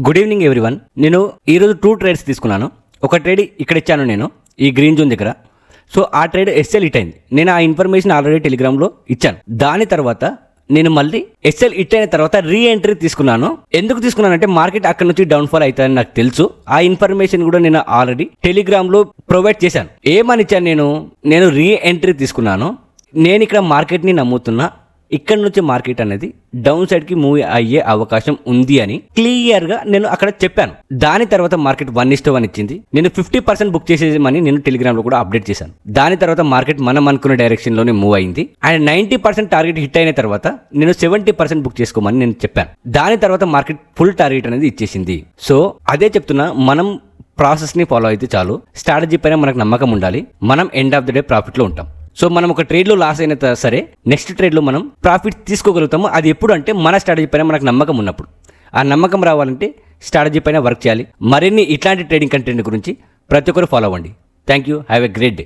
Good evening everyone. నేను ఈరోజు 2 trades తీసుకున్నాను. ఒక ట్రేడ్ ఇక్కడ ఇచ్చాను నేను ఈ గ్రీన్ జోన్ దగ్గర. సో ఆ ట్రేడ్ ఎస్ఎల్ హిట్ అయింది. నేను ఆ ఇన్ఫర్మేషన్ ఆల్రెడీ టెలిగ్రామ్లో ఇచ్చాను. దాని తర్వాత నేను మళ్ళీ ఎస్ఎల్ హిట్ అయిన తర్వాత రీ ఎంట్రీ తీసుకున్నాను. ఎందుకు తీసుకున్నానంటే మార్కెట్ అక్కడ నుంచి డౌన్ఫాల్ అవుతుందని నాకు తెలుసు. ఆ ఇన్ఫర్మేషన్ కూడా నేను ఆల్రెడీ టెలిగ్రామ్లో ప్రొవైడ్ చేశాను. ఏమని ఇచ్చాను నేను రీ ఎంట్రీ తీసుకున్నాను. నేను ఇక్కడ మార్కెట్ని నమ్ముతున్నా. ఇక్కడ నుంచి మార్కెట్ అనేది డౌన్ సైడ్కి మూవ్ అయ్యే అవకాశం ఉంది అని క్లియర్గా నేను అక్కడ చెప్పాను. దాని తర్వాత మార్కెట్ 1:1 ఇచ్చింది. నేను 50% బుక్ చేసేమని నేను టెలిగ్రామ్లో కూడా అప్డేట్ చేశాను. దాని తర్వాత మార్కెట్ మనం అనుకున్న డైరెక్షన్లోనే మూవ్ అయింది. అండ్ 90% టార్గెట్ హిట్ అయిన తర్వాత నేను 70% బుక్ చేసుకోమని నేను చెప్పాను. దాని తర్వాత మార్కెట్ ఫుల్ టార్గెట్ అనేది ఇచ్చేసింది. సో అదే చెప్తున్నా, మనం ప్రాసెస్ని ఫాలో అయితే చాలు. స్ట్రాటజీ పైన మనకు నమ్మకం ఉండాలి. మనం ఎండ్ ఆఫ్ ద డే ప్రాఫిట్లో ఉంటాం. సో మనం ఒక ట్రేడ్లో లాస్ అయిన సరే నెక్స్ట్ ట్రేడ్లో మనం ప్రాఫిట్ తీసుకోగలుగుతాము. అది ఎప్పుడు అంటే మన స్ట్రాటజీ పైన మనకు నమ్మకం ఉన్నప్పుడు. ఆ నమ్మకం రావాలంటే స్ట్రాటజీ పైన వర్క్ చేయాలి. మరిన్ని ఇట్లాంటి ట్రేడింగ్ కంటెంట్ గురించి ప్రతి ఒక్కరు ఫాలో అవ్వండి. Thank you. Have a great day.